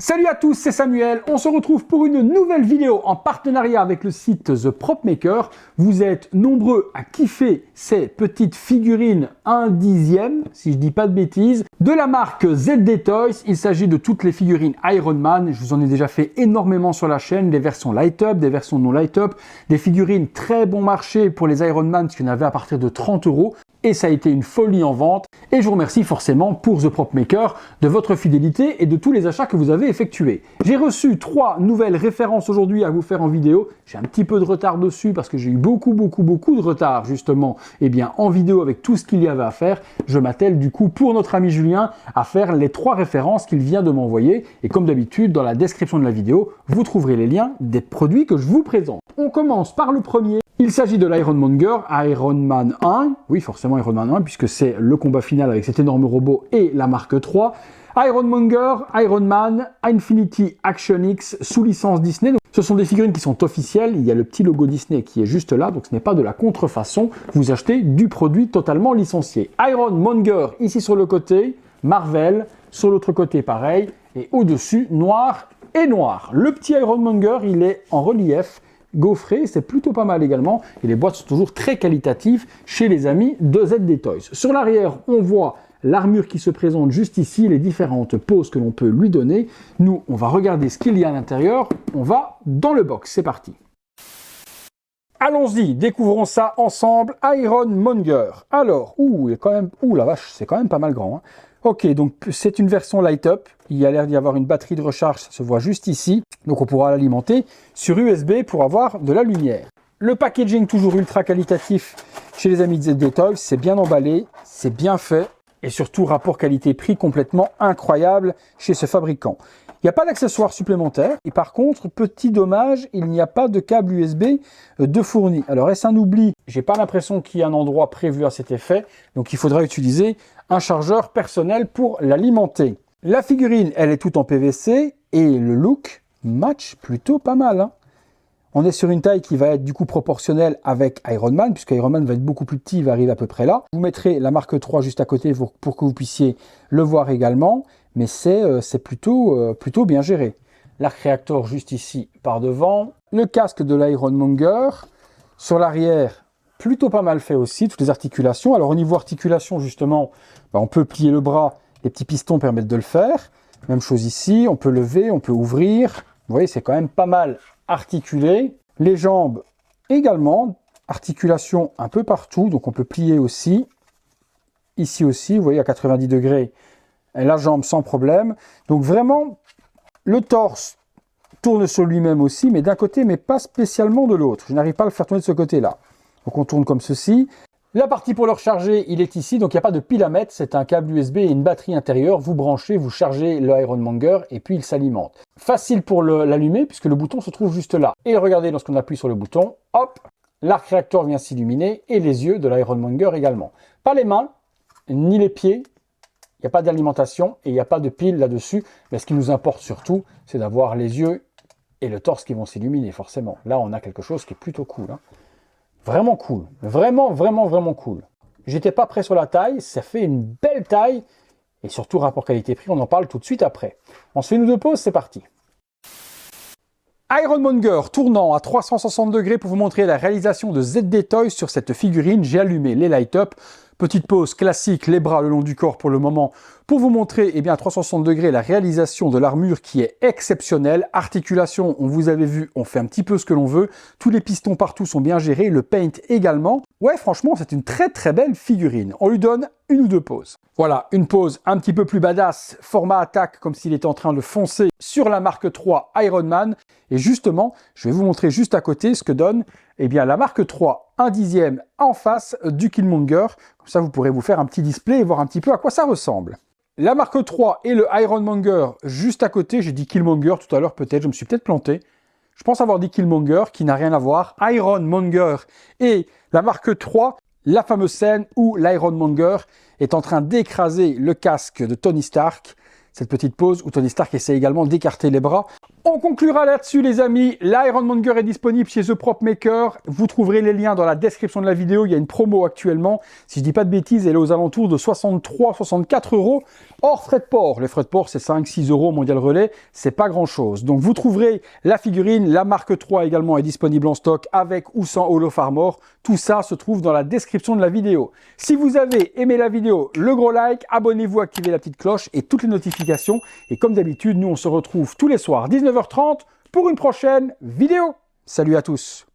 Salut à tous, c'est Samuel. On se retrouve pour une nouvelle vidéo en partenariat avec le site The Prop Maker. Vous êtes nombreux à kiffer ces petites figurines 1/10, si je dis pas de bêtises, de la marque ZD Toys. Il s'agit de toutes les figurines Iron Man. Je vous en ai déjà fait énormément sur la chaîne, des versions light-up, des versions non light-up, des figurines très bon marché pour les Iron Man, parce qu'il y en avait à partir de 30 €. Et ça a été une folie en vente. Et je vous remercie forcément pour The Prop Maker de votre fidélité et de tous les achats que vous avez effectués. J'ai reçu 3 nouvelles références aujourd'hui à vous faire en vidéo. J'ai un petit peu de retard dessus parce que j'ai eu beaucoup de retard justement en vidéo avec tout ce qu'il y avait à faire. Je m'attelle du coup pour notre ami Julien à faire les 3 références qu'il vient de m'envoyer. Et comme d'habitude, dans la description de la vidéo, vous trouverez les liens des produits que je vous présente. On commence par le premier. Il s'agit de l'Ironmonger, Iron Man 1, oui forcément Iron Man 1 puisque c'est le combat final avec cet énorme robot et la marque 3. Ironmonger, Iron Man, Infinity Action X sous licence Disney. Donc, ce sont des figurines qui sont officielles, il y a le petit logo Disney qui est juste là, donc ce n'est pas de la contrefaçon, vous achetez du produit totalement licencié. Ironmonger ici sur le côté, Marvel sur l'autre côté pareil, et au-dessus noir et noir. Le petit Ironmonger il est en relief, gaufré, c'est plutôt pas mal également, et les boîtes sont toujours très qualitatives chez les amis de ZD Toys. Sur l'arrière, on voit l'armure qui se présente juste ici, les différentes poses que l'on peut lui donner. Nous, on va regarder ce qu'il y a à l'intérieur, on va dans le box, c'est parti. Allons-y, découvrons ça ensemble. Ironmonger. Alors, la vache, c'est quand même pas mal grand. Hein. Ok, donc c'est une version light-up. Il y a l'air d'y avoir une batterie de recharge, ça se voit juste ici. Donc on pourra l'alimenter sur USB pour avoir de la lumière. Le packaging toujours ultra qualitatif chez les amis de ZD Toys. C'est bien emballé, c'est bien fait. Et surtout, rapport qualité-prix complètement incroyable chez ce fabricant. Il n'y a pas d'accessoires supplémentaires. Et par contre, petit dommage, il n'y a pas de câble USB de fourni. Alors, est-ce un oubli? J'ai pas l'impression qu'il y ait un endroit prévu à cet effet. Donc, il faudra utiliser un chargeur personnel pour l'alimenter. La figurine, elle est toute en PVC. Et le look match plutôt pas mal. Hein. On est sur une taille qui va être du coup proportionnelle avec Iron Man, puisque Iron Man va être beaucoup plus petit, il va arriver à peu près là. Je vous mettrai la marque 3 juste à côté pour que vous puissiez le voir également, mais c'est plutôt bien géré. L'arc réacteur juste ici par devant. Le casque de l'Ironmonger. Sur l'arrière, plutôt pas mal fait aussi, toutes les articulations. Alors au niveau articulation justement, on peut plier le bras, les petits pistons permettent de le faire. Même chose ici, on peut lever, on peut ouvrir. Vous voyez, c'est quand même pas mal articulé. Les jambes également, articulation un peu partout, donc on peut plier aussi. Ici aussi, vous voyez, à 90 degrés, la jambe sans problème. Donc vraiment, le torse tourne sur lui-même aussi, mais d'un côté, mais pas spécialement de l'autre. Je n'arrive pas à le faire tourner de ce côté-là. Donc on tourne comme ceci. La partie pour le recharger, il est ici, donc il n'y a pas de pile à mettre, c'est un câble USB et une batterie intérieure. Vous branchez, vous chargez le Ironmonger et puis il s'alimente. Facile pour l'allumer puisque le bouton se trouve juste là. Et regardez, lorsqu'on appuie sur le bouton, hop, l'arc réacteur vient s'illuminer et les yeux de l'Ironmonger également. Pas les mains, ni les pieds, il n'y a pas d'alimentation et il n'y a pas de pile là-dessus. Mais ce qui nous importe surtout, c'est d'avoir les yeux et le torse qui vont s'illuminer forcément. Là, on a quelque chose qui est plutôt cool. Hein. Vraiment cool, vraiment cool. J'étais pas prêt sur la taille, ça fait une belle taille, et surtout rapport qualité-prix, on en parle tout de suite après. On se fait une pause, c'est parti. Ironmonger tournant à 360 degrés pour vous montrer la réalisation de ZD Toys sur cette figurine. J'ai allumé les light-up. Petite pause classique, les bras le long du corps pour le moment, pour vous montrer à 360 degrés la réalisation de l'armure qui est exceptionnelle. Articulation, on vous avait vu, on fait un petit peu ce que l'on veut. Tous les pistons partout sont bien gérés, le paint également. Ouais, franchement, c'est une très belle figurine. On lui donne une ou deux pauses. Voilà, une pause un petit peu plus badass, format attaque, comme s'il était en train de foncer sur la marque 3 Iron Man. Et justement, je vais vous montrer juste à côté ce que donne la marque 3 1/10 en face du Killmonger. Comme ça, vous pourrez vous faire un petit display et voir un petit peu à quoi ça ressemble. La marque 3 et le Ironmonger juste à côté. J'ai dit Killmonger tout à l'heure peut-être, je me suis peut-être planté. Je pense avoir dit Killmonger qui n'a rien à voir. Ironmonger et la marque 3, la fameuse scène où l'Ironmonger est en train d'écraser le casque de Tony Stark. Cette petite pause où Tony Stark essaie également d'écarter les bras On conclura là-dessus les amis, l'Ironmonger est disponible chez The Prop Maker, vous trouverez les liens dans la description de la vidéo, il y a une promo actuellement, si je dis pas de bêtises, elle est aux alentours de 63-64 € hors frais de port. Les frais de port c'est 5-6 € mondial relais, c'est pas grand chose. Donc vous trouverez la figurine, la Mark 3 également est disponible en stock avec ou sans Holof Armor, tout ça se trouve dans la description de la vidéo. Si vous avez aimé la vidéo, le gros like, abonnez-vous, activez la petite cloche et toutes les notifications. Et comme d'habitude, nous on se retrouve tous les soirs 19h30 pour une prochaine vidéo. Salut à tous!